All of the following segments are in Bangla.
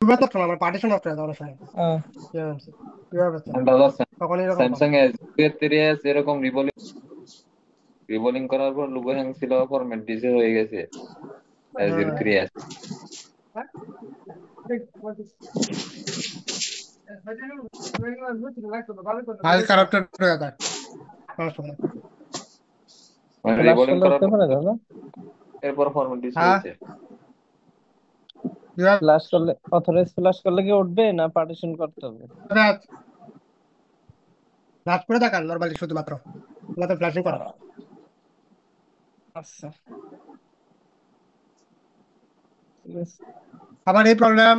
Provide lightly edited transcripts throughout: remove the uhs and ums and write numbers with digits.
কিভাবে তো আমার পার্টিশন অফ করে দেওয়ার সময় আহ, কিভাবে তো দাদা তখন এরকম পাবো। স্যামসাং S23s এরকম রিবোলিং করার পর লুগো হ্যাং ছিল, ফরম্যাট ডিসে হয়ে গেছে হ্যাঁ S03s। ফাইল কারাপ্টেড হয়ে যায় সমস্যা নেই। মানে হুম। রিবোলিং ফ্লাশ করার করলে পর হতে পারে দাদা। এরপর ফরম্যাট ডিসে হ্যাঁ হয়েছে। ফ্লাশ করলে অথরাইজ ফ্লাশ করলে কি উঠবে না পার্টিশন করতে হবে? ফ্লাশ করে দেখান নরমালি শুধুমাত্র তোমাদের ফ্লাশিং করা। আচ্ছা ঠিক আছে। আবার এই প্রবলেম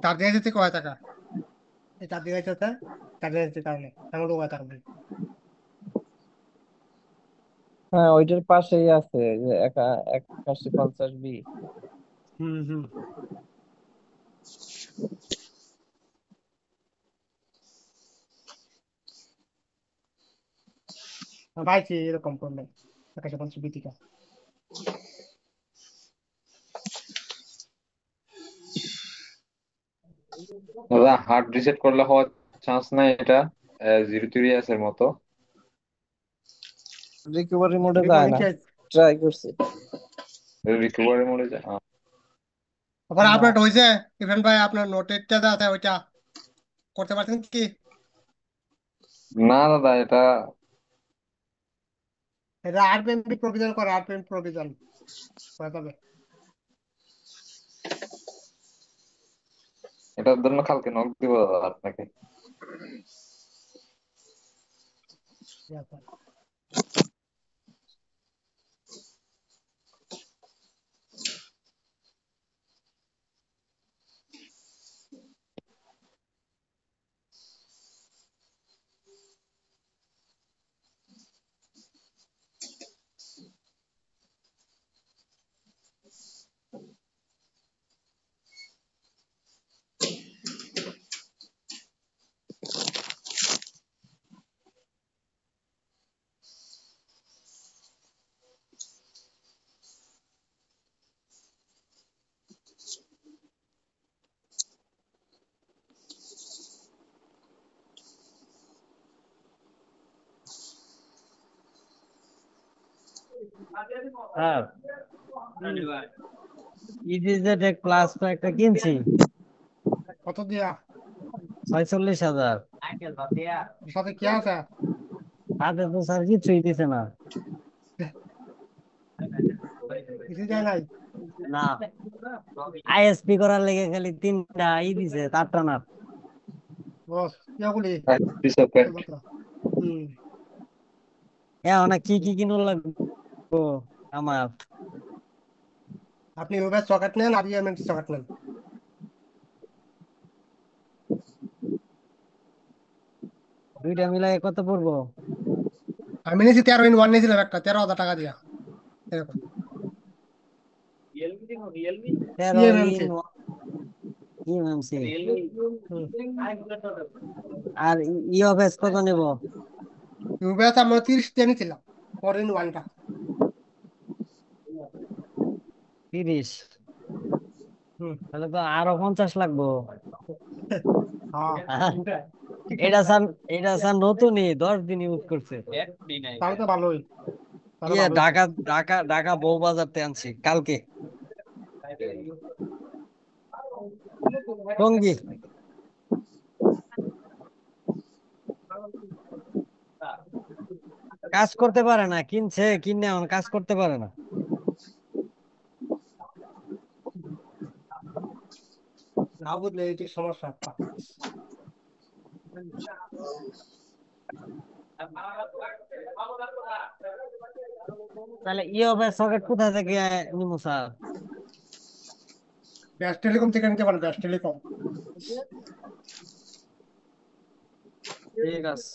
চার্জিং যেতে কয় টাকা, এই চার্জিং এর সাথে চার্জিং এর কারণে এমন কয় টাকা বলি। হ্যাঁ ওইটার পাশেই আছে যে 8150B। হুম হুম। পাইছি এরকম প্রবলেম 8150B থেকে। দাদা হার্ড রিসেট করলে হওয়ার চান্স নাই এটা, 0 3s এর মতো। রিকভারি মোডে যায় না, ট্রাই করছি। রিকভারি মোডে যায়। আবার আপনার হয়েছে ইভেন ভাই আপনার নোটেরটা আছে ওইটা করতে পারছেন কি? না দাদা, এটা এটা আরপিএম প্রভিজন করে, আরপিএম প্রভিজন করা যাবে। এটার জন্য কালকে নক দিব দাদা আপনাকে। ঠিক আছে। হ্যাঁ, ইডিজেড ক্লাস একটা কিনছি কত দিয়া? 46,000। সাথে কি আছে? হাতে তো স্যার কিছুই দিছে না। কিছু যায় নাই। না, আইএসপি করার লেগে খালি 3টা দিছে, 4টা না। বস ইয়াগুলি ডিসঅ্যাপয়েন্ট। শুধুমাত্র। হুম। এখন কি কি কিনুন লাগবো আমার? আপনি ওভার সকেট নেন আর ইএমএমসি সকেট নেন। দুইটা মিলাই কত পড়বো? আমি নিয়েছি 13 in 1 নিয়েছিলাম একটা 13,000 টাকা দিয়া এরকম 13 ইএমএমসি। In EMC. হুম। আর ইওফএস কত নেব? ওভার আমরা 30 দিয়ে নিয়েছিলাম 4 in 1টা। 30? হুম। তাহলে তো আরো 50 লাগবো। হ্যাঁ এটা স্যার, এটা স্যার নতুনই 10 দিন ইউজ করছে। তাহলে তো ভালোই, তাহলে ইয়ে ভালোই তো। ঢাকা ঢাকা ঢাকা বউবাজার থেকে আনছি কালকে। টঙ্গী। কাজ করতে পারে না, কিনছে কিনে এখন কাজ করতে পারে না। না বুঝলে এটি সমস্যা একটা। তাহলে ইওফএস সকেট কোথা থেকে নিমু স্যার? ব্যাস টেলিকম থেকে নিতে পারেন, ব্যাস টেলিকম। ঠিক আছে।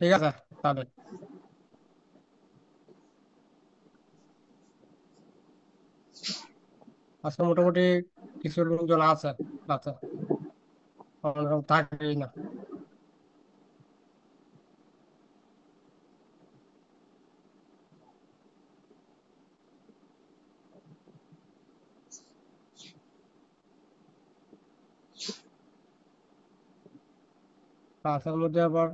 ঠিক আছে তাহলে আজকে মোটামুটি কিছু লোকজন আছে আছে অন্যরকম থাকেই না। ক্লাসের মধ্যে আবার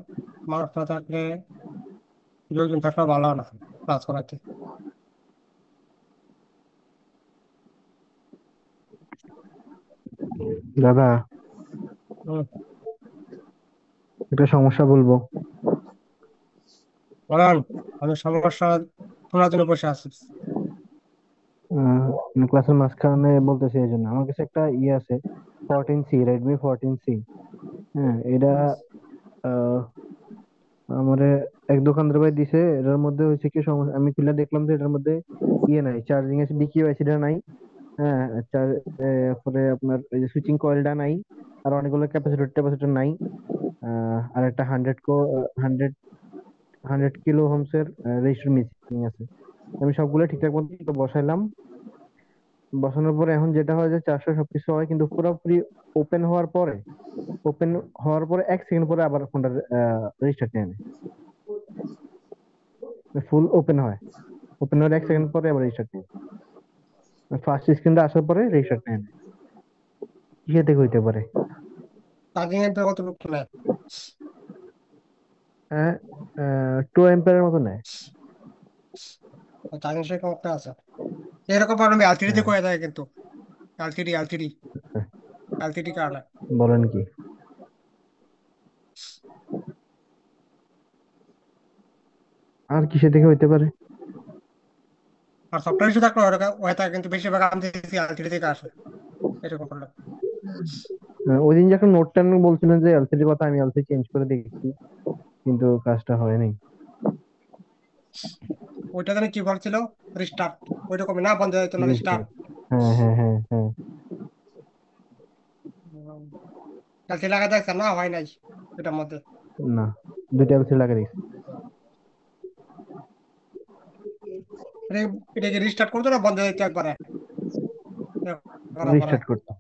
মানুষ না থাকলে লোকজন থাকলে ভালো হয় না ক্লাস করাতে। দাদা, হুম, একটা সমস্যা বলবো। বলেন। আমি সমস্যা শোনার জন্য বসে আছি। ক্লাসের মাঝখানে বলতেছি এই জন্য আমার কাছে একটা আছে, 14C, রেডমি 14C। হ্যাঁ, এটা আহ, আমারে এক দোকানদার ভাই দিছে। এটার মধ্যে হচ্ছে কি সমস্যা, আমি খুলে দেখলাম যে এটার মধ্যে নাই, চার্জিং এর বিকিউআইসিটা নাই। হ্যাঁ, পরে আপনার এই যে সুইচিং কয়েলটা নাই, আর অনেকগুলো ক্যাপাসিটর ট্যাপাসিটর নাই। আর একটা 100 হান্ড্রেড কিলো হোমস এর রেজিস্টার মিসিং আছে। আমি সবগুলো ঠিকঠাক মতো বসাইলাম। বসানোর পরে এখন যেটা হয় যে 400 সবকিছু হয়, কিন্তু পুরোপুরি ওপেন হওয়ার পরে, ওপেন হওয়ার পরে 1 সেকেন্ড পরে আবার ফোনটা রেজিস্টার নিয়ে নেয়। ফুল ওপেন হয়, ওপেন হওয়ার 1 সেকেন্ড পরে আবার রেজিস্টার নেয়। ফার্স্ট স্ক্রিনটা আসার পরে রেজিস্টার নিয়ে নেয়। কিসে থেকে হইতে পারে? চার্জিং এর কত লোক নেয়? হ্যাঁ, 2 অ্যাম্পিয়ারের মতো নেয়। চার্জিং সে কমতে আছে এরকম প্রবলেম এলসিডি তে হ্যাঁ। করে থাকে কিন্তু এলসিডি এলসিডি আচ্ছা, এলসিডি কারণে। বলেন কি? আর কিসে থেকে হইতে পারে? আর সফটওয়্যার ইস্যু থাকলে হয়ে থাকে কিন্তু বেশিরভাগ আমি দেখছি এলসিডি থেকে আসে এরকম প্রবলেম। ওই দিন যখন নোট 10 বলছিলেন যে এলসিডি কথা, আমি এলসিডি চেঞ্জ করে দেখছি, কিন্তু কাজটা হয়নি। ওইটা জানি কি বলছিল, রিস্টার্ট ওইরকমই না, বন্ধ হয়ে যেত না রিস্টার্ট। রিস্টার্ট। হ্যাঁ, হ্যাঁ, হ্যাঁ, হ্যাঁ। এলসিডি লাগা দেখছে না, হয় নাই এটার মধ্যে। না, দুইটা এলসিডি লাগিয়ে দিচ্ছি। মানে এটাকে রিস্টার্ট করতো না, বন্ধ হয়ে যেত একবারে করার পরে রিস্টার্ট করতে।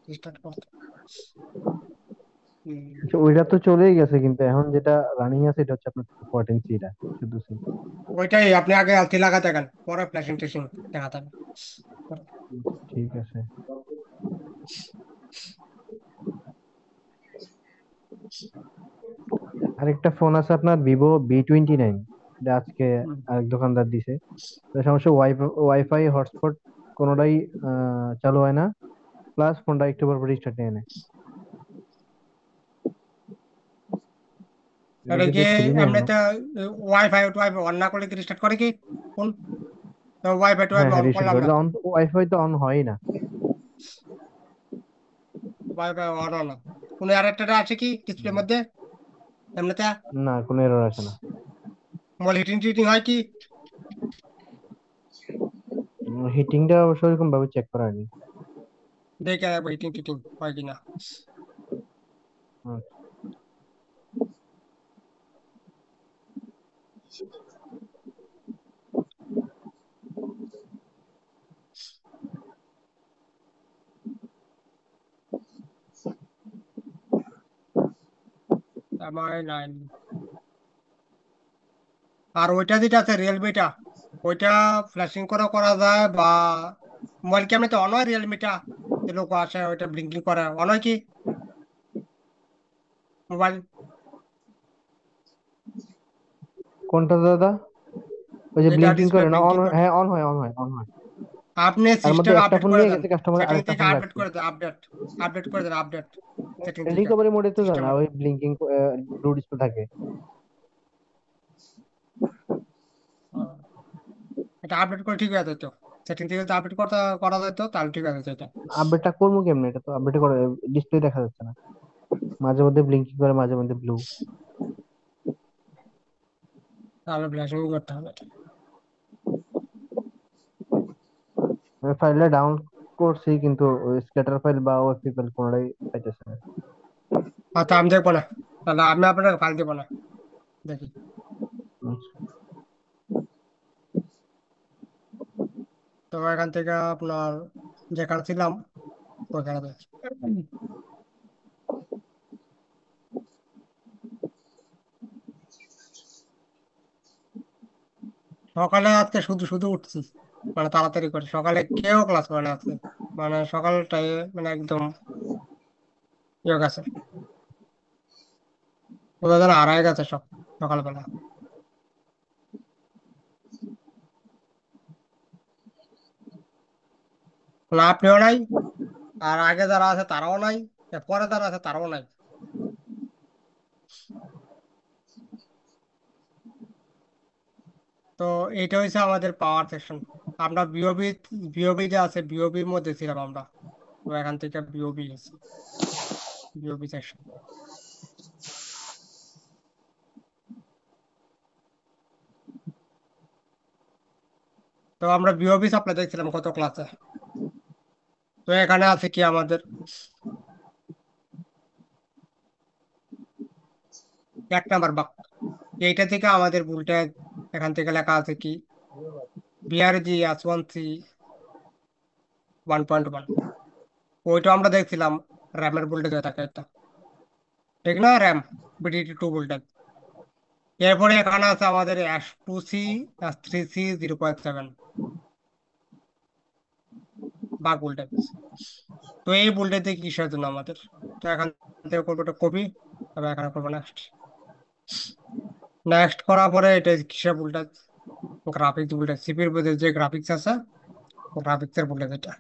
রিস্টার্ট করতো। হম। আচ্ছা, ওইটা তো চলেই গেছে, কিন্তু এখন যেটা রানিং আছে এটা হচ্ছে আপনার 14C টা, শুধু সি। ওইটাই আপনি আগে এলসিডি লাগা দেখেন, পরে ফ্ল্যাশিং টেশিং দেখা যাবে। ঠিক আছে। আরেকটা ফোন আছে আপনার, ভিভো V29। এটা আজকে হুম। আরেক দোকানদার দিছে। তো সমস্যা, ওয়াইফাই হটস্পট কোনোটাই চালু হয় না, প্লাস ফোনটা একটু পর পর রিস্টার্ট নিয়ে নেয়। এটা এটা কি যদি খুলি না এখনো। এমনিতে ওয়াইফাই ওয়াইফাই অন না করলে কি রিস্টার্ট করে কি ফোন? ওয়াইফাই হ্যাঁ, টোয়াইফাই হ্যাঁ, অন রিস্টার্ট করলাম করে। না, ওয়াইফাই তো অন হয়ই না। ওয়াইফাই অন না। কোনো আর একটা আছে কি ডিসপ্লের মধ্যে এমনিতে? না, কোনো এরর আসে না। মোবাইল হিটিং টিটিং হয় কি? হিটিংটা অবশ্য এরকম ভাবে চেক করা হয়নি। দেখে হিটিং টিটিং হয় কিনা। হুম। আমার নাইন। আর ওইটা যেটা আছে রিয়েলমিটা, ওইটা ফ্ল্যাশিং করে করা যায় বা মোবাইল ক্যামেরাতে অন হয় রিয়েলমিটা, যে লোক আসে ওইটা ব্লিঙ্কিং করে অন হয় কি মোবাইল? কোনটা দাদা? ওই যে যেটা ব্লিঙ্কিং ডিসপ্লে করে না, অন ব্লিঙ্কিং হয়? করে। হ্যাঁ, অন হয়, অন হয়, অন হয়। আপনি তার মধ্যে সিস্টেম একটা আপডেট ফোন করে নিয়ে দেন, গেছে কাস্টমার, সেটিং আরেকটা থেকে ফোন আপডেট রাখছে। করে দেন, আপডেট আপডেট করে দেন, আপডেট সেটিং থেকে রিকভারি মোডে তো যায় না, সিস্টেমে। ওই ব্লিঙ্কিং ব্লু ডিসপ্লে থাকে। এটা আপডেট করে ঠিক আছে তো, সেটিং থেকে যদি আপডেট করতে করা যায় তো তাহলে ঠিক আছে এটা। আপডেটটা করবো কেমনে? এটা তো আপডেট করে, ডিসপ্লে দেখা যাচ্ছে না, মাঝে মধ্যে ব্লিঙ্কিং করে, মাঝে মধ্যে ব্লু। তাহলে ফ্ল্যাশিং করতে হবে এটা। ফাইলটা ডাউন করছি, কিন্তু স্ক্যাটার ফাইল বা ওএফপি ফাইল কোনোটাই পাইতেছে না। আচ্ছা আমি দেখবো না। তাহলে আমি আপনাকে ফাইল দিব না, দেখি। তো এখান থেকে আপনার যেখানে ছিলাম ওখানে দেখি। সকালে আজকে শুধু শুধু উঠছি, মানে তাড়াতাড়ি করে। সকালে কেউ ক্লাস করে না আজকে, মানে সকালটাই মানে একদম ইয়ে গেছে, ওদের যেন হারায় গেছে সব সকালবেলা। না আপনিও নাই, আর আগে যারা আছে তারাও নাই, এর পরে যারা আছে তারাও নাই। তো এইটা হচ্ছে আমাদের পাওয়ার সেকশন। আমরা বিওবি, বিওবি যে আছে বিওবির মধ্যে ছিলাম আমরা। তো এখান থেকে বিওবি আছে, বিওবি সেকশন। তো আমরা বিওবি সাপ্লাই দেখছিলাম কত ক্লাসে। তো এখানে আছে কি আমাদের 1 নাম্বার বাক। এইটা থেকে আমাদের ভোল্টেজ, এখান থেকে লেখা আছে কি বিআরজি S1C 1.1। ওইটা আমরা দেখছিলাম র্যামের ভোল্টেজ থাকে এটা, ঠিক না? RAM BDD2 voltage. এরপরে এখানে আছে আমাদের S2C S3C 0.7 বাক ভোল্টেজ। তো এই ভোল্টেজ কিসের জন্য আমাদের? তো এখান থেকে করবো একটা কপি, তবে এখানে করবো নেক্সট। নেক্সট করার পরে এটা কিসের ভোল্টেজ? গ্রাফিক্স ভোল্টেজ, সিপির মধ্যে যে গ্রাফিক্স আছে গ্রাফিক্সের ভোল্টেজ এটা।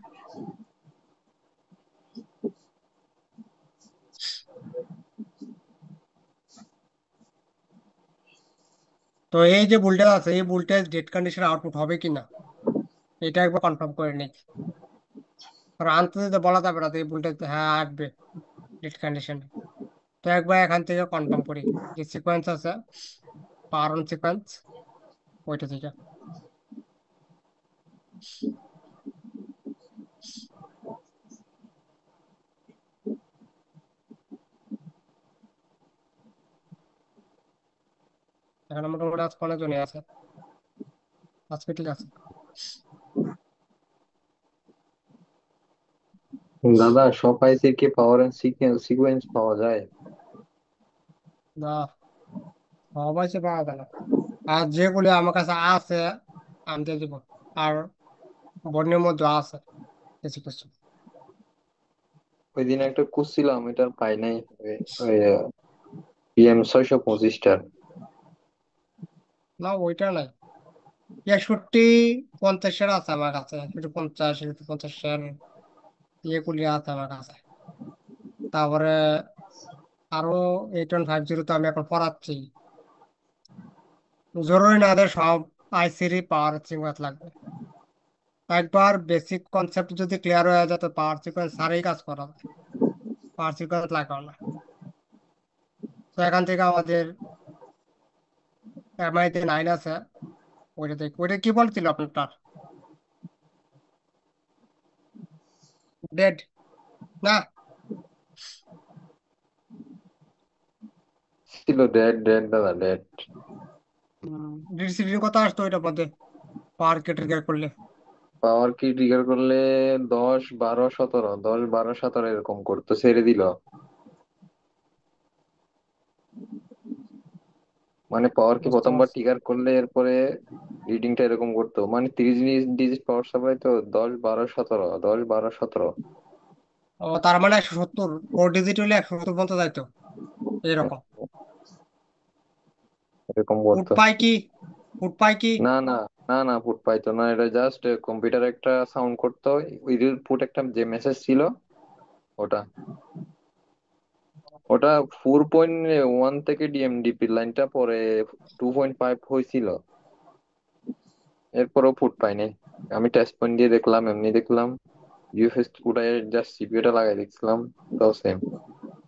তো এই যে ভোল্টেজ আছে এই ভোল্টেজ ডেড কন্ডিশনে আউটপুট হবে কিনা এটা একবার কনফার্ম করে নিই। কারণ আনতে দিতে বলা যাবে না তো এই ভোল্টেজ হ্যাঁ আসবে ডেড কন্ডিশনে। তো একবার এখান থেকে কনফার্ম করি যে সিকোয়েন্স আছে পাওয়ার অন সিকোয়েন্স, ওইটা থেকে। এখানে মোটামুটি আজ অনেকজনই আছে, আজকে ঠিক আছে। দাদা সব আইসির কি পাওয়ার এন্ড সিকোয়েন্স পাওয়া যায়? না, অবশ্যই পাওয়া গেল। আর যেগুলি আমার কাছে আছে আমি দিয়ে দিব। আর বন্যের মধ্যে আছে কিছু কিছু। ওই দিন একটা খুঁজছিলাম, এটা আর পাই নাই। PM 625টার। না ওইটা নাই, 6150 আছে আমার কাছে, 6150 6150 ইয়েগুলি আছে আমার কাছে। তারপরে আরো 8150 তো আমি এখন পড়াচ্ছি। জরুরি না যে সব আইসিরই পাওয়ার সিকোয়েন্স লাগবে। একবার বেসিক কনসেপ্ট যদি ক্লিয়ার হয়ে যায় তো পাওয়ার সিকোয়েন্স সারেই কাজ করা যায়, পাওয়ার সিকোয়েন্স লাগাও না। তো এখান থেকে আমাদের MI-তে 9 আছে, ওইটা দেখ। ওইটা কি বলছিল আপনারটা? ডেড না? ছিল ডেড ডেড দাদা, ডেড। ডিসিডি কত আসতো ওইটার মধ্যে পাওয়ার ট্রিগার করলে? পাওয়ার কি ট্রিগার করলে 10 12 17, 10 12 17 এরকম করতো, ছেড়ে দিল। মানে পাওয়ার কি বুঝতে প্রথমবার পারছি। ট্রিগার করলে এরপরে রিডিংটা এরকম করতো, মানে 30 ডিজিট পাওয়ার সাপ্লাই তো 10 12 17, 10 12 17 ও তার মানে 170, 4 ডিজিট হলে 170 পর্যন্ত যাইতো এরকম। এরকম ফুট করতো। পাই কি? ফুট পাই কি? না না, না না, পুট পাইতো না, এটা জাস্ট কম্পিউটার একটা সাউন্ড করতো। ওই পুট একটা যে মেসেজ ছিল ওটা, ওটা 4.1 থেকে ডিএমডিপি লাইনটা পরে 2.5 হয়েছিল, এরপরও ফুট পাইনি। আমি টেস্ট পয়েন্ট দিয়ে দেখলাম, এমনি দেখলাম, ইউএফএস উঠায় জাস্ট সিপিইউটা লাগাই দেখছিলাম, তাও সেম।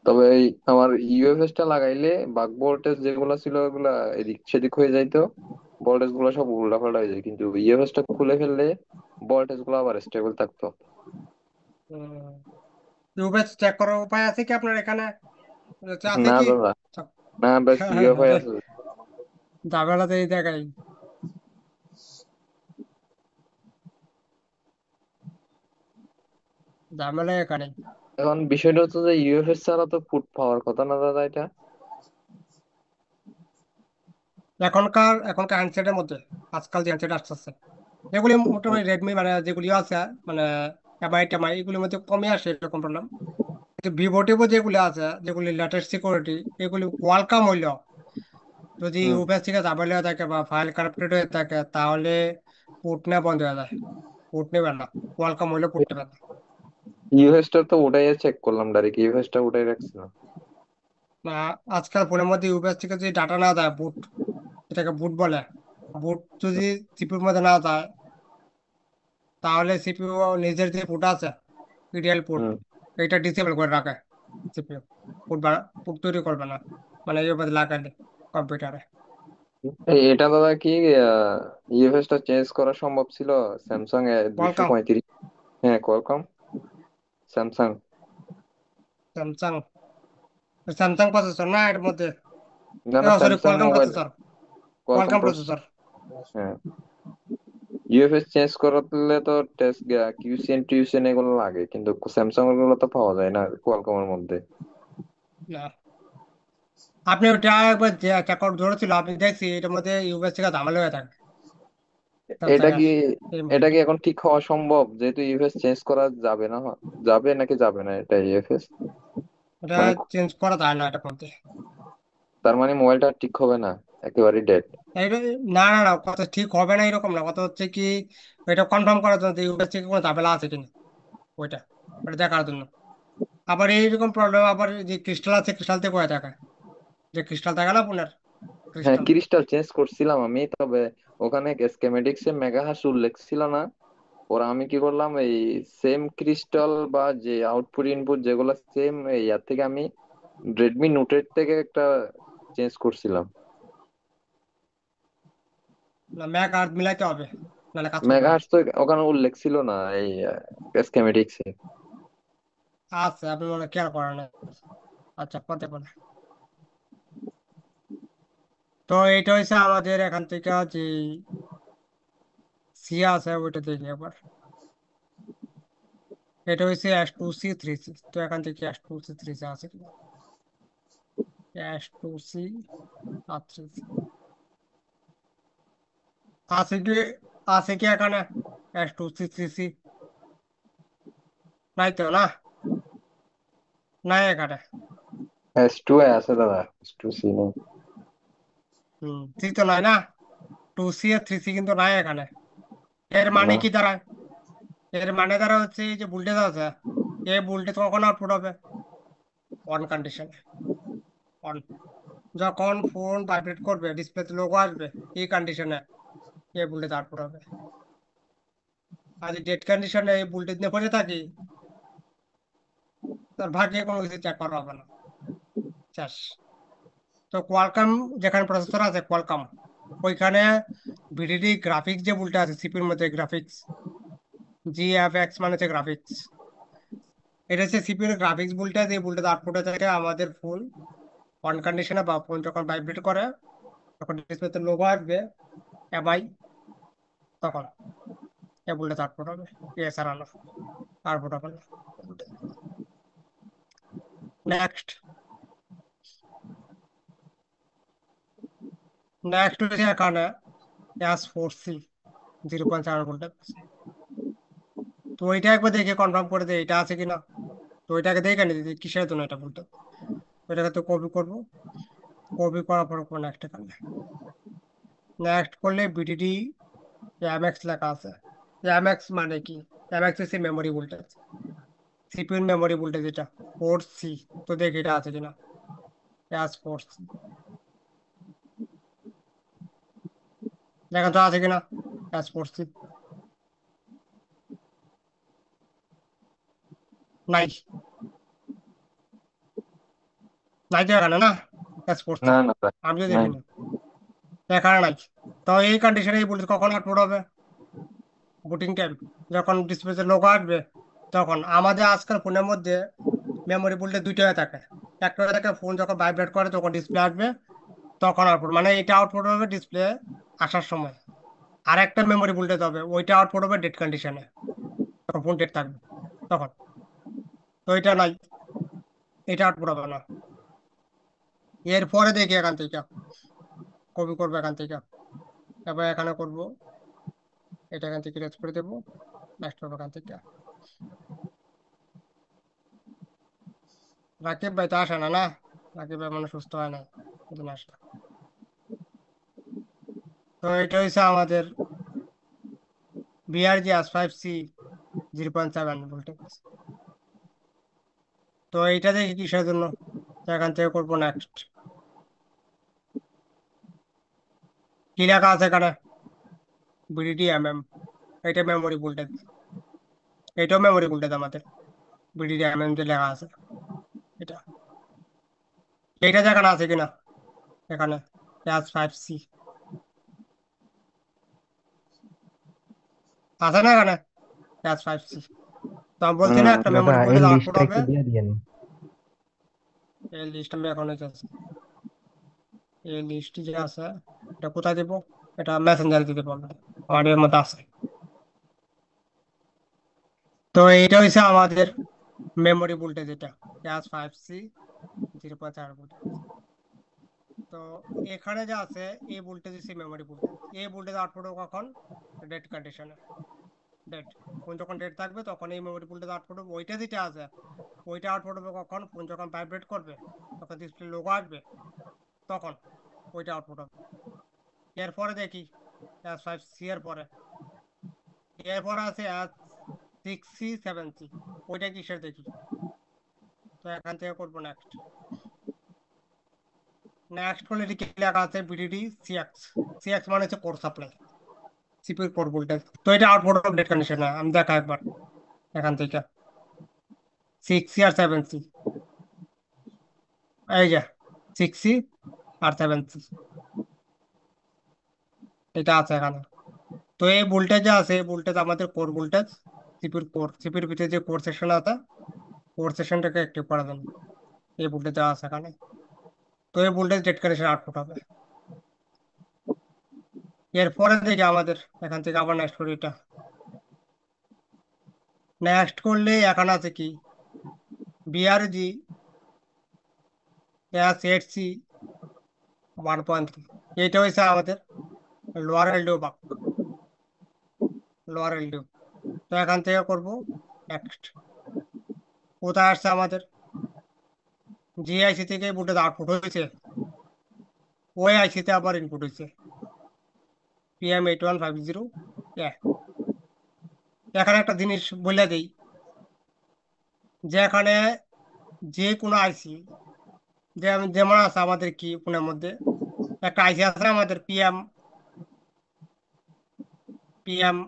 তবে এই আমার ইউএফএস টা লাগাইলে বাক ভোল্টেজ যেগুলো ছিল ওগুলা এদিক সেদিক হয়ে যাইতো, ভোল্টেজ গুলো সব উল্টাপাল্টা হয়ে যায়, কিন্তু ইউএফএস টা খুলে ফেললে ভোল্টেজ গুলো আবার স্টেবল থাকতো। ইউবেস চেক করার উপায় আছে কি আপনার এখানে? আছে না কি? দাদা, না বেশ ইউএফআই আছে। ঝামেলা তো এই জায়গায়। ঝামেলা এখানে। এখন বিষয়টা হচ্ছে যে ইউএফএস ছাড়া তো ফুড পাওয়ার কথা না দাদা এটা। এখনকার হ্যান্ডসেটের মধ্যে আজকাল যে হ্যান্ডসেট আসতেছে এগুলি মোটামুটি রেডমি মানে যেগুলি আছে মানে এমআই টেমআই এগুলির মধ্যে কমে আসে এরকম প্রবলেম। কিন্তু ভিভো টিভো যেগুলি আছে যেগুলি লেটেস্ট সিকিউরিটি এগুলি ওয়ালকাম হইল যদি হুম। ইউপিএস থেকে ঝামেলা হয়ে থাকে বা ফাইল কারাপ্টেড হয়ে থাকে তাহলে পোর্ট নেওয়া বন্ধ হয়ে যায়। পোর্ট নেবে না, ওয়ালকাম হইলে পোর্ট নেবে না। ইউএসটা তো ওটাই চেক করলাম ডাইরেক্ট, ইউএসটা ওটাই রাখছিলাম। না, আজকাল ফোনের মধ্যে ইউপিএস থেকে যদি ডাটা না যায় বুট, এটাকে বুট বলে, বুট যদি সিপিউর মধ্যে না যায় তাহলে সিপিইউ নিজের যে পোর্ট আছে সিরিয়াল পোর্ট হুম। এটা ডিসেবল করে রাখে। সিপিইউ পোর্ট পোর্ট তৈরি করবে না, মানে এর মধ্যে লাগালে কম্পিউটারে। এটা দাদা কি ইউএসটা চেঞ্জ করা সম্ভব ছিল স্যামসাং এ দুইশো কোয়ালকাম, পঁয়ত্রিশ হ্যাঁ Qualcomm Samsung. Samsung, Samsung processor না এর মধ্যে। না না sorry, Samsung Qualcomm mobile, processor, Qualcomm Qualcomm processor. Processor. হ্যাঁ ইউএফএস চেঞ্জ করালে তো টেস্ট কিউসিএন টিউসিএন এগুলো লাগে, কিন্তু স্যামসাং এর গুলো তো পাওয়া যায় না কোয়ালকমের মধ্যে। না, আপনি ওটা একবার যে চেকআউট ধরেছিল আপনি দেখছি এটার মধ্যে ইউএস থেকে ঝামেলা হয়ে থাকে স্যামসাং এটা এর কি এই এটা মধ্যে। কি এখন ঠিক হওয়া সম্ভব, যেহেতু ইউএফএস চেঞ্জ করা যাবে না, যাবে নাকি যাবে না এটা ইউএফএস? ওটা মানে চেঞ্জ করা যায় না এটার মধ্যে। তার মানে মোবাইলটা ঠিক হবে না, একেবারে ডেড। না না না, কথা ঠিক হবে না এরকম না, কথা হচ্ছে কি এটা কনফার্ম করার জন্য যে ইউএস থেকে কোনো ঝামেলা আছে কিনা ওইটা, ওটা দেখার জন্য। আবার এইরকম প্রবলেম আবার যে ক্রিস্টাল আছে ক্রিস্টাল থেকে হয়ে থাকে, যে ক্রিস্টাল থাকে না ফোনের হ্যাঁ ক্রিস্টাল। ক্রিস্টাল চেঞ্জ করছিলাম আমি, তবে ওখানে স্কেমেটিক্স এ মেগাহাশ উল্লেখ ছিল না। ওরা আমি কি করলাম এই সেম ক্রিস্টাল বা যে আউটপুট ইনপুট যেগুলো সেম ইয়ার থেকে আমি রেডমি নোটের থেকে একটা চেঞ্জ করছিলাম। না, ম্যাক আর মিলাইতে হবে, নাহলে কাজ করবে না। মেগাহার্টজ তো ওখানে উল্লেখ ছিল না এই স্কেমেটিক্স এ। আচ্ছা, আপনি মনে কেয়ার করেন না। আচ্ছা, করতে পারেন। তো এটা হচ্ছে আমাদের এখান থেকে যে সি আছে ওইটা দেখি একবার। এটা হচ্ছে S2C3C, তো এখান থেকে S2C3C আছে কিনা, S2C আর 3C আছে কি, আছে কি এখানে S2C3C? নাই তো না, নাই এখানে। S2 এ আছে দাদা, S2 সি নেই। থ্রি তো নাই না, 2C আর 3C কিন্তু নাই এখানে। এর মানে না কি দাঁড়ায়? এর মানে দ্বারা হচ্ছে এই যে ভোল্টেজ আছে, এই ভোল্টেজ কখন আউটপুট হবে? অন কন্ডিশন, অন, যখন ফোন ভাইব্রেট করবে ডিসপ্লেতে লোগো আসবে এই কন্ডিশনে এই ভোল্টেজ আউটপুট হবে। আর ডেড কন্ডিশনে এই ভোল্টেজ নিয়ে পড়ে থাকি তার ভাগ্যে কোনো কিছু চেক করা হবে না, শেষ। তো কোয়ালকম যেখানে প্রসেসর আছে কোয়ালকম, ওইখানে ভিডিডি গ্রাফিক্স যে ভোল্টেজ আছে সিপির মধ্যে গ্রাফিক্স, GFX মানে হচ্ছে গ্রাফিক্স। এটা হচ্ছে সিপির গ্রাফিক্স ভোল্টেজ, এই ভোল্টেজ আউটপুটে থেকে আমাদের ফোন অন কন্ডিশনে বা ফোন যখন ভাইব্রেট করে তখন ডিসপ্লেতে লোগো আসবে এমআই, তখন এই ভোল্টেজ আউটপুট হবে। এছাড়া না, আউটপুট হবে না। নেক্সট, নেক্সট হচ্ছে এখানে S4C 0.7 ভোল্টেজ। তো ওইটা একবার দেখে কনফার্ম করে দেয় এটা আছে কিনা। তো ওইটাকে দেখে নিতে যে কিসের জন্য এটা ভোল্টেজ, ওইটাকে তো কপি করবো, কপি করার পর নেক্সট এখানে নেক্সট করলে বিডিডি এমএক্স লেখা আছে। এমএক্স মানে কি? এমএক্স হচ্ছে memory voltage, CPU memory voltage এটা 4C। তো দেখি এটা আছে কিনা, S4C দেখেন তো আছে কিনা, S4C নাই, নাই তো এখানে না S4C, না না ভাই, আমিও নাই। দেখিনি এখানে নাই। তো এই কন্ডিশনে এই ভোল্টেজ কখন আউটপুট হবে? বুটিং টাইম, যখন ডিসপ্লেতে লোগো আসবে তখন। আমাদের আজকাল ফোনের মধ্যে মেমোরি ভোল্টেজ দুইটা হয়ে থাকে, একটা থেকে ফোন যখন ভাইব্রেট করে তখন ডিসপ্লে আসবে, তখন আউটপুট মানে এটা আউটপুট হবে ডিসপ্লে আসার সময়। আর একটা মেমোরি ভোল্টেজ হবে, ওইটা আউটপুট হবে ডেড কন্ডিশনে, তখন ফোন ডেড থাকবে তখন। তো এটা নাই, এটা আউটপুট হবে না। এরপরে দেখি এখান থেকে কপি করবো এখান থেকে, তারপর এখানে করবো, এটা এখান থেকে রেজ করে দেবো, নেক্সট করবো এখান থেকে। রাকিব ভাই তো আসে না, না রাকিব ভাই মানে সুস্থ হয় না, ওদিন আসে না। তো এটা হচ্ছে আমাদের বিআরজি S5C 0.7 ভোল্টেজ। তো এইটা দেখি কিসের জন্য, তো এখান থেকে করবো নেক্সট। কি লেখা আছে এখানে, BDD এটা মেমোরি ভোল্টেজ, এটাও মেমোরি ভোল্টেজ আমাদের, BDD যে লেখা আছে এটা, এইটা যেখানে আছে কিনা এখানে S5C আছে না এখানে S5C। তো আমি বলছি না একটা দাদা মেমোরি এই ভোল্টেজ আউটপুট লিস্টটা হবে। একটু দিয়ে দিয়েন। এই লিস্ট আমি এখন যাচ্ছি, এই লিস্ট যে আছে এটা কোথায় দিব, এটা মেসেঞ্জারে দিতে পারবো, আমার এর মধ্যে আছে। তো এইটা হচ্ছে আমাদের মেমোরি ভোল্টেজ, এটা S5C 0.4 ভোল্টেজ। তো এখানে যা আছে এই ভোল্টেজ হচ্ছে মেমোরি ভোল্টেজ, এই ভোল্টেজ আউটপুট হবে কখন, ডেড কন্ডিশনে, ডেড। ফোন যখন ডেড থাকবে তখন এই মেমোরি ভোল্টেজ আউটপুট হবে, ওইটা যেটা আছে ওইটা আউটপুট হবে কখন, ফোন যখন ভাইব্রেট করবে তখন ডিসপ্লে লোগো আসবে, তখন ওইটা আউটপুট হবে। এরপরে দেখি S5C এর পরে, এরপরে আছে S6C 7C, ওইটা কিসের দেখি। তো এখান থেকে করবো নেক্সট, নেক্সট করলে এটি কি লেখা আছে, BDD CX মানে হচ্ছে কোর সাপ্লাই, সিপির কোর ভোল্টেজ। তো এটা আউটপুট অফ ডেড কন্ডিশন, আমি দেখা একবার এখান থেকে 6C আর 7C, এই যে 6C আর 7C এটা আছে এখানে। তো এই ভোল্টেজ যে আছে এই ভোল্টেজ আমাদের কোর ভোল্টেজ, সিপির ভিতরে যে কোর সেকশন আছে কোর সেকশনটাকে অ্যাক্টিভ করার জন্য এই ভোল্টেজ দেওয়া আছে এখানে। তো এই ভোল্টেজ ডেড কন্ডিশন আউটপুট হবে। এরপরে দেখি আমাদের এখান থেকে আবার নেক্সট করি, এটা নেক্সট করলে এখানে আছে কি, BRG S8C 1.3, এইটা হচ্ছে আমাদের লোয়ার এলডিও বাক, লোয়ার এলডিও। তো এখান থেকে করব নেক্সট, কোথায় আসছে আমাদের, যে আইসি থেকে ভোল্টেজ আউটপুট হয়েছে ওই আইসিতে আবার ইনপুট হয়েছে PM8150। এখানে একটা জিনিস বলে দিই, যে এখানে যে কোনো আইসি যেমন আছে আমাদের কি ফোনের মধ্যে একটা আইসি আছে না আমাদের পিএম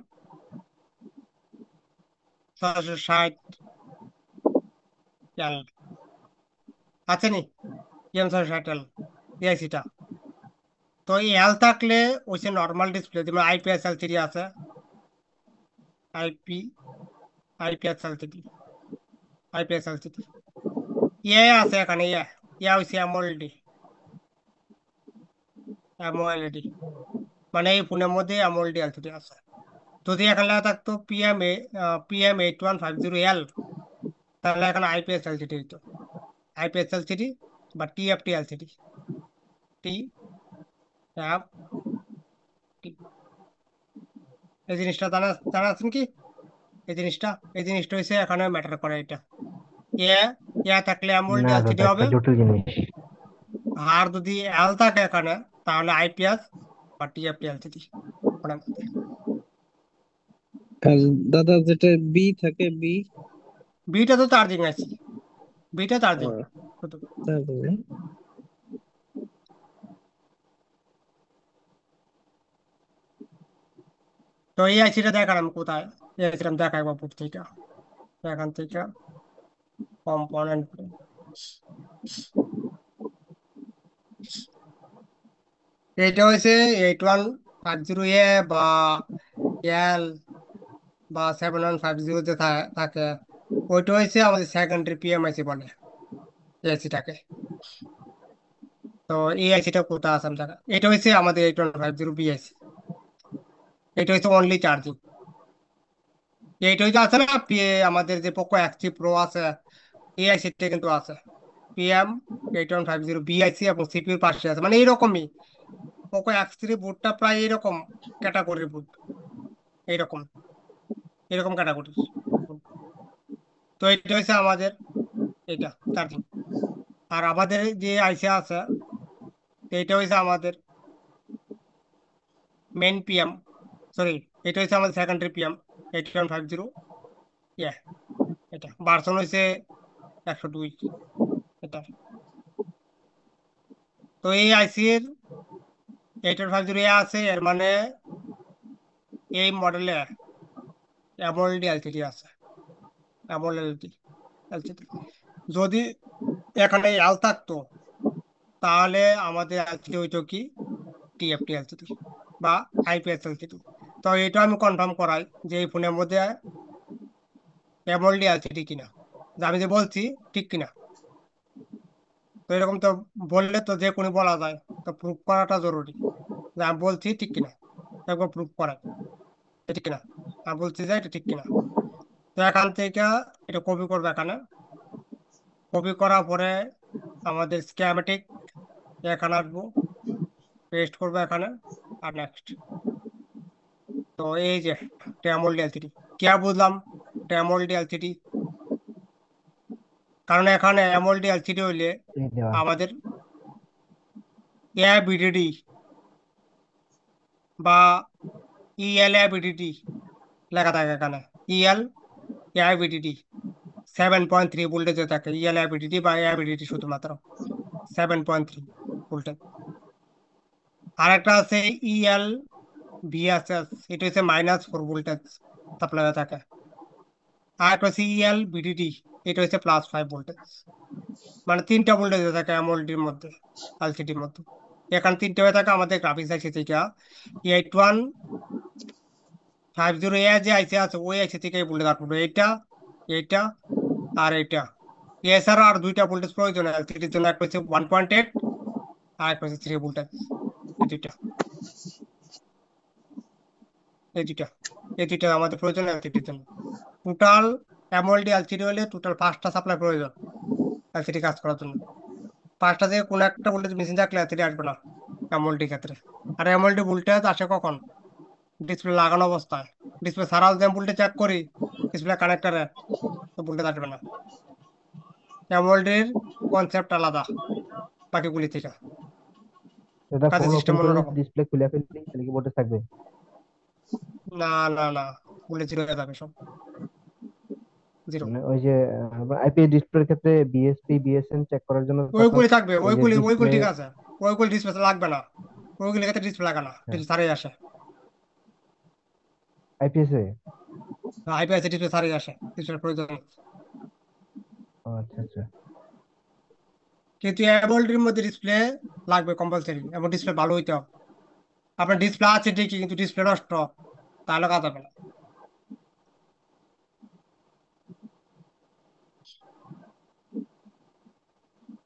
660L আছে নি, PM 660L এই আইসিটা। তো এই এল থাকলে ওই যে নর্মাল ডিসপ্লে যেমন IPS L3 আছে, IP IPS L3, IPS L3 আছে এখানে, হচ্ছে অ্যামোলেড, মানে এই ফোনের মধ্যে অ্যামোলেড এলসিডি আছে। যদি এখানে লেখা থাকতো PM8150L, তাহলে এখানে IPS L3 হইতো, IPS L3 বা TFT LCD, T F T. এই জিনিসটা জানা জানা আছেন কি, এই জিনিসটা হচ্ছে এখানে ম্যাটার করে, এটা এ থাকলে অ্যামোলেড না এলসিডি দাদা একটা হবে, জটিল জিনিস। আর যদি এল থাকে এখানে তাহলে IPS বা TFT LCD। আর দাদা যেটা বি থাকে, বি বিটা তো চার্জিং আছে, বিটা চার্জিং শুধু। তারপরে তো এই আইসিটা দেখার আমি কোথায়, এই আইসিটা আমি দেখাই বাপুর থেকে, এখান থেকে কম্পোনেন্ট, এইটা হয়েছে 8150A বা এল বা 7150 যে থাকে, ওইটা হয়েছে আমাদের সেকেন্ডারি PMIC বলে, এআইসিটাকে। তো এই আইসিটা কোথায় আছে আমি দেখা, এটা হচ্ছে আমাদের 8150 বিআইসি। এটা হচ্ছে অনলি চার্জিং। এইটা হচ্ছে আছে না আমাদের যে পোকো এক্স3 প্রো আছে, এই আইসিটা কিন্তু আছে পিএম 8150 বিআইসি, এবং সিপিউর পাশে আছে, মানে এইরকমই। পোকো এক্স3 বুটটা প্রায় এরকম ক্যাটাগরির বুট, এইরকম এরকম ক্যাটাগরির। তো এটা হচ্ছে আমাদের এটা চার্জিং। আর আমাদের যে আইসি আছে, এটা হচ্ছে আমাদের মেন পিএম, সরি, এটা হচ্ছে আমাদের সেকেন্ডারি পিএম 8150। ইয়া, এটা ভার্সন হয়েছে 102 এটা। তো এই আইসির 8150 আছে, এর মানে এই মডেলে অ্যামোলেড এলসিডি আছে, অ্যামোলেড এলসিডি। যদি এখানে এল থাকতো, তাহলে আমাদের এলসিডি হইতো কি টিএফটি এলসিডি বা আইপিএস এলসিডি। তো এটা আমি কনফার্ম করাই যে এই ফোনের মধ্যে অ্যামোলেড এলসিডি কিনা, যে আমি যে বলছি ঠিক কিনা। তো এরকম তো বললে তো যে কোনো বলা যায়, তো প্রুফ করাটা জরুরি যে আমি বলছি ঠিক কিনা, একবার প্রুফ করাই এটা ঠিক কিনা, আমি বলছি যে এটা ঠিক কিনা। তো এখান থেকে এটা কপি করবে এখানে, কপি করার পরে আমাদের স্কিমেটিক এখানে আসবো, পেস্ট করবো এখানে, আর নেক্সট। তো এই যে ট্যামোল্ড এলসিডি, কে বুঝলাম ট্যামোল্ড এলসিডি, কারণ এখানে অ্যামোল্ড এলসিডি হইলে এই দেওয়া। আমাদের এআইবিডিডি বা ইএল এআইবিডিডি লেখা থাকে এখানে। ইএল এআইবিডিডি 7.3 ভোল্টেজে থাকে, ইএল এআইবিডিডি বা এআইবিডিডি শুধুমাত্র 7.3 ভোল্টেজ। আর একটা আছে ইএল ভিএসএস, এটা হচ্ছে -4 ভোল্টেজ সাপ্লাই থাকে। আর একটা হচ্ছে ইএল বিডিডি, এটা হচ্ছে +5 ভোল্টেজ। মানে 3টা ভোল্টেজ থাকে অ্যামোলেডের মধ্যে, এলসিডির মধ্যে। এখানে 3টে হয়ে থাকে আমাদের গ্রাফিক্স আইসি থেকে। 8150 এ যে আইসি আছে, ওই আইসি থেকে ভোল্টেজ আউটপুট, এইটা এইটা আর এইটা। এছাড়া আর 2টা ভোল্টেজ প্রয়োজন এলসিডির জন্য, একটা হচ্ছে 1.8 আর একটা হচ্ছে 3 ভোল্টেজ। এই দুইটা এই দুইটা এই দুইটা আমাদের প্রয়োজন এলসিডির জন্য। টোটাল অ্যামোলেড এলসিডি হলে টোটাল 5টা সাপ্লাই প্রয়োজন এলসিডি কাজ করার জন্য। 5টা থেকে কোনো একটা ভোল্টেজ মেশিন থাকলে এলসিডি আসবে না অ্যামোলেড ক্ষেত্রে। আর অ্যামোলেড ভোল্টেজ আসে কখন? ডিসপ্লে লাগানো অবস্থায়। ডিসপ্লে ছাড়াও যে ভোল্টেজ চেক করি ডিসপ্লে কানেক্টরে, তো ভোল্টেজ আসবে না। অ্যামোলেডের কনসেপ্ট আলাদা বাকিগুলি থেকে, এটা কাজের ফোন ওপেন সিস্টেম করে অন্যরকম। ডিসপ্লে খুলে ফেললি তাহলে কি বোর্ডে থাকবে? না না না, ভোল্টেজ জিরো হয়ে যাবে সব, জিরো। মানে ওই যে আইপিএস ডিসপ্লের ক্ষেত্রে বিএসপি বিএসএন চেক করার জন্য তখন ওইগুলি থাকবে, ওই যে ওইগুলি ওইগুলি ডিসপ্লে ঠিক আছে। ওইগুলি ডিসপ্লে লাগবে না, ওইগুলি ক্ষেত্রে ডিসপ্লে লাগে না, ডিসপ্লে ছাড়াই আসে। আইপিএস এ। আইপিএস ডিসপ্লে ছাড়াই আসে, ডিসপ্লে প্রয়োজন নেই। ও আচ্ছা আচ্ছা। কিন্তু অ্যামোলেডের মধ্যে ডিসপ্লে লাগবে কম্পালসারি, এবং ডিসপ্লে ভালো হইতে হবে। আপনার ডিসপ্লে আছে ঠিকই, কিন্তু ডিসপ্লে নষ্ট, তাহলে কাজ হবে না।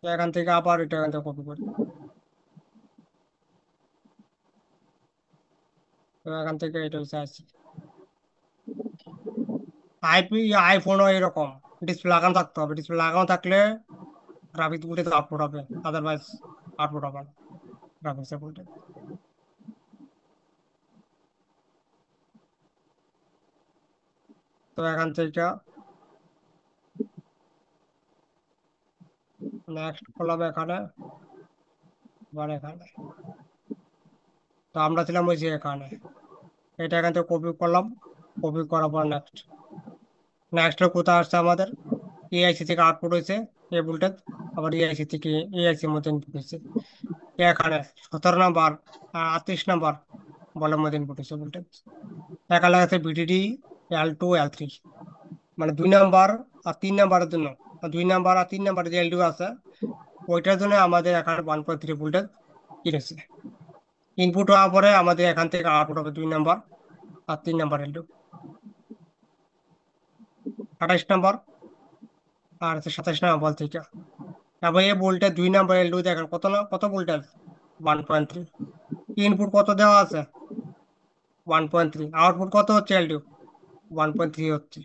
তো এখান থেকে আবার এটা এখান থেকে কপি করি। তো এখান থেকে এটা হচ্ছে আসছে আইফোনও এরকম ডিসপ্লে লাগানো থাকতে হবে। ডিসপ্লে লাগানো থাকলে গ্রাফিক্স ভোল্টেজ আউটপুট হবে, আদারওয়াইজ আউটপুট হবে না গ্রাফিক্স ভোল্টেজ। তো এখান থেকে নেক্সট করলাম এখানে, আবার এখানে। তো আমরা ছিলাম ওই যে এখানে, এটা এখান থেকে কপি করলাম, কপি করার পর নেক্সট। নেক্সট কোথায় আসছে আমাদের? এআইসি থেকে আউটপুট হয়েছে এই ভোল্টেজ, আবার এআইসি থেকে এআইসির মধ্যে ইনপুট হয়েছে এখানে 17 নাম্বার আর 38 নাম্বার বলের মধ্যে ইনপুট হয়েছে ভোল্টেজ। এখানে আছে ভিডিডি L2 L3, মানে 2 নাম্বার আর 3 নাম্বারের জন্য। 2 নাম্বার আর 3 নাম্বারের যে এলডিও আছে, ওইটার জন্য আমাদের এখানে 1.3 ভোল্টেজ কিনেছে। ইনপুট হওয়ার পরে আমাদের এখান থেকে আউটপুট হবে 2 নাম্বার আর 3 নাম্বার এলডিও। 28 নাম্বার আর 27 নাম্বার থেকে তারপর এই ভোল্টেজ 2 নাম্বার এলডিও দেখেন কত ভোল্টেজ 1.3। ইনপুট কত দেওয়া আছে 1.3, আউটপুট কত হচ্ছে এলডিও 1.3 হচ্ছে।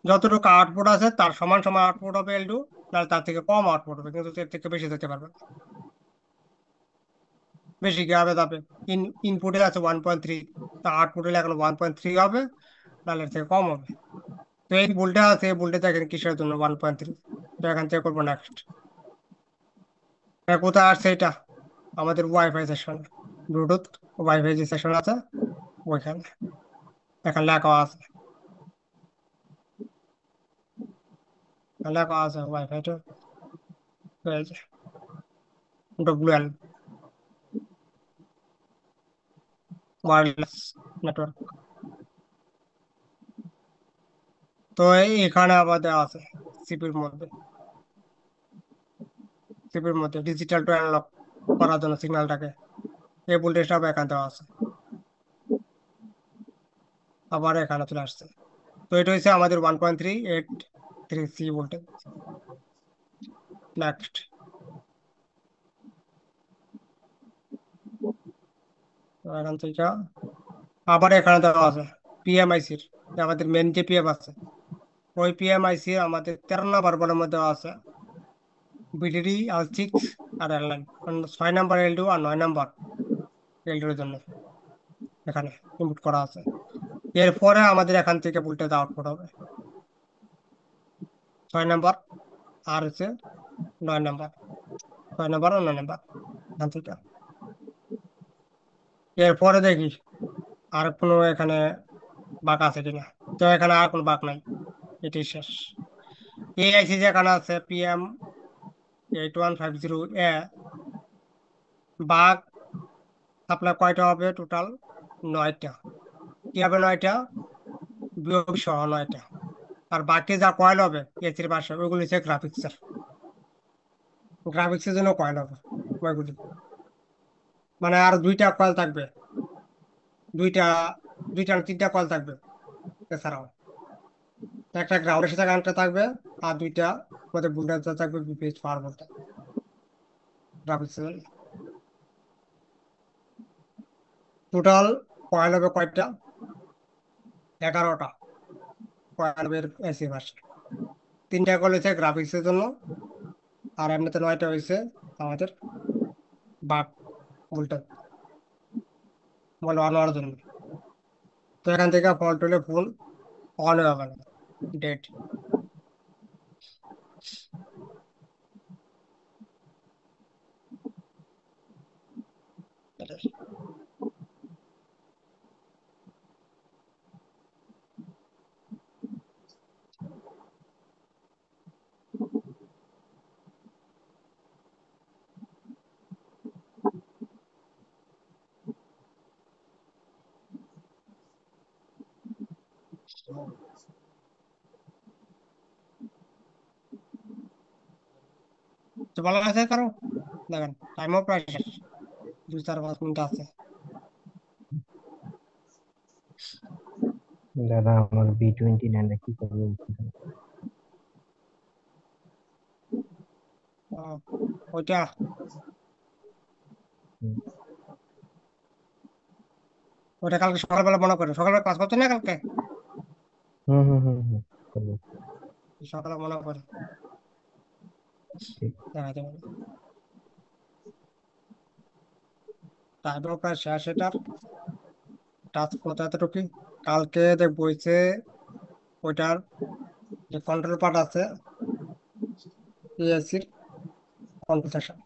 যতটুকু আউটপুট আছে তার সমান সমান আউটপুট হবে এলডিও, নাহলে তার থেকে কম আউটপুট হবে, কিন্তু এর থেকে বেশি যেতে পারবে না। বেশি কি হবে যাবে, ইনপুটে আছে 1.3, তা আউটপুটে এখন 1.3 হবে, নাহলে এর থেকে কম হবে। তো এই ভুলটা আছে, এই ভুলটা দেখেন কিসের জন্য 1.3। তো এখান থেকে করবো নেক্সট। কোথায় আসছে এটা, আমাদের ওয়াইফাই সেকশন, ব্লুটুথ ওয়াইফাই যে সেকশন আছে ওইখানে, এখানে লেখা আছে, লেখা আছে ওয়াইফাইটা ডব্লিউএল, ওয়্যারলেস নেটওয়ার্ক। তো এখানে আমাদের আছে সিপির মধ্যে, ডিজিটাল টু অ্যানালগ করার জন্য সিগন্যালটাকে, এই ভোল্টেজটা আবার এখানে দেওয়া আছে, আবার এখানে চলে আসছে। তো এটা হচ্ছে আমাদের 1.383 ভোল্টেজ। নেক্সট, এখান থেকে আবার এখানে দেওয়া আছে পিএমআইসির, আমাদের মেন যে পিএম আছে, ওই পিএমআইসি আমাদের 13 নম্বর বোর্ডের মধ্যে আছে বিডিডি L6 আর L9, 6 নাম্বার এলডিও আর 9 নাম্বার এলডিওর জন্য এখানে ইনপুট করা আছে। এরপরে আমাদের এখান থেকে ভোল্টেজ আউটপুট হবে 6 নাম্বার আর হচ্ছে 9 নাম্বার, 6 নাম্বার আর 9 নাম্বার এখান থেকে। এরপরে দেখি আর কোনো এখানে বাঁক আছে কিনা। তো এখানে আর কোনো বাঁক নাই, এটি শেষ। এই আইসি যেখানে আছে PM8150A, বাঘ আপনার কয়টা হবে টোটাল 9টা। কি হবে 9টা, বিয়োগ সহ 9টা। আর বাকি যা কয়েল হবে এসির পাশে ওইগুলি হচ্ছে গ্রাফিক্সের জন্য কয়েল হবে ওইগুলি। মানে আর 2টা কয়েল থাকবে, দুইটা 2টা 3টা কয়েল থাকবে এছাড়াও। একটা গ্রাউন্ডের সাথে কানেক্টে থাকবে, আর 2টা মধ্যে ভোল্টেজ থাকবে বিপিএইচ পাওয়ার ভোল্টেজ গ্রাফিক্সের জন্য। টোটাল কয়েল হবে কয়টা, 11টা কয়েল হবে এসি পাশে। 3টা কয়েল হচ্ছে গ্রাফিক্সের জন্য, আর এমনিতে 9টা হয়েছে আমাদের বাক ভোল্টেজ বলে অন হওয়ার জন্য। তো এখান থেকে ফল্ট হলে ফুল অন হবে না, ডেট। তো ভালো আছে কারো, দেখেন টাইমও প্রায় শেষ, 2-4-5 মিনিট আছে। দাদা আমার B29 কি করবো বুঝতেছি না। আহ, ওইটা হুম ওইটা কালকে সকালবেলা মনে করে, সকালবেলা ক্লাস করছে না কালকে, হুম হুম হুম হুম, করবো। সকালে মনে করে ঠিক। দেখাতে পারবে। টাইমও প্রায় শেষ এটার, টাচ করতে এতটুকু। কালকে দেখবো হচ্ছে ওইটার যে কন্ট্রোল পার্ট আছে এএসির কনফিগারেশন।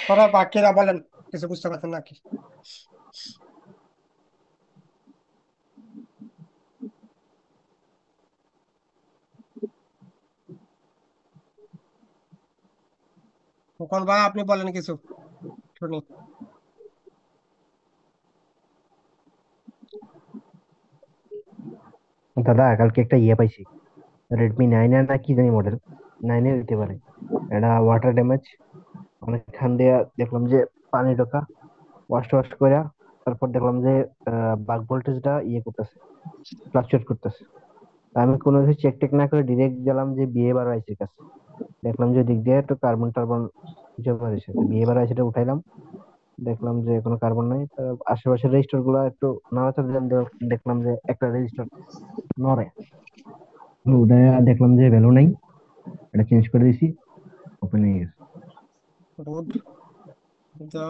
তোরা বাকিরা বলেন, কিছু বুঝতে পারছেন নাকি? তখন ভাই আপনি বলেন কিছু, শুনি। দাদা কালকে একটা ইয়ে পাইছি, রেডমি 9 না কি জানি মডেল, 9 দিতে পারে। এটা ওয়াটার ড্যামেজ, অনেকক্ষণ দিয়ে দেখলাম যে পানি ঢোকা, ওয়াশ ওয়াশ করে, তারপর দেখলাম যে বাক ভোল্টেজটা ইয়ে করতেছে, ফ্লাকচুয়েট করতেছে। আমি কোনো কিছু চেক টেক না করে ডিরেক্ট গেলাম যে বিয়ে বার আইসির কাছে, দেখলাম যে দিক দিয়ে একটু কার্বন টার্বন জমা রয়েছে, তো বিয়ে বার আইসিটা উঠাইলাম, দেখলাম যে কোনো কার্বন নাই। তো আশেপাশের রেজিস্টার গুলা একটু নাড়াচাড়া দিলাম, দেখলাম যে একটা রেজিস্টার নড়ে। তো ওটা দেখলাম যে ভ্যালু নাই, এটা চেঞ্জ করে দিছি, ওপেন হয়ে গেছে। গুড। তো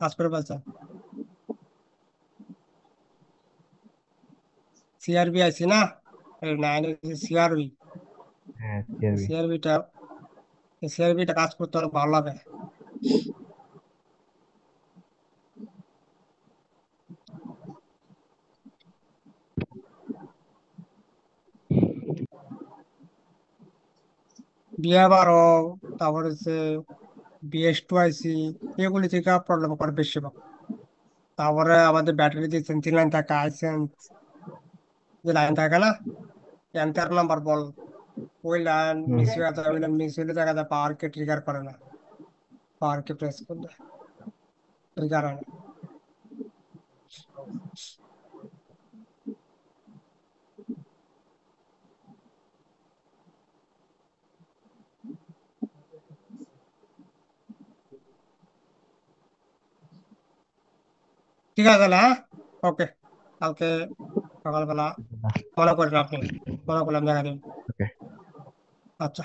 কাজ করে পাচ্ছা সিআরবি আইছি না, 9 সিআরবি। হ্যাঁ সিআরবি। সিআরবিটা সিআরবিটা কাজ করতে অনেক ভালো লাগে। বিয়ে বারো, তারপর হচ্ছে বিএস2 আইসি, এগুলি থেকে প্রবলেম করে বেশিরভাগ। তারপরে আমাদের ব্যাটারি যে সেন্সিং লাইন থাকে, আইসেন্স যে লাইন থাকে না, এন্টার নাম্বার বল, ওই লাইন হুম। মিস হয়ে যায়, ওই লাইন মিস হলে দেখা যায় পাওয়ারকে ট্রিগার করে না, পাওয়ারকে প্রেস করলে ট্রিগার হয় না। ঠিক আছে তাহলে, হ্যাঁ, ওকে। কালকে সকালবেলা মনে করেন আপনি, মনে করলাম দেখা দিন। ওকে। আচ্ছা।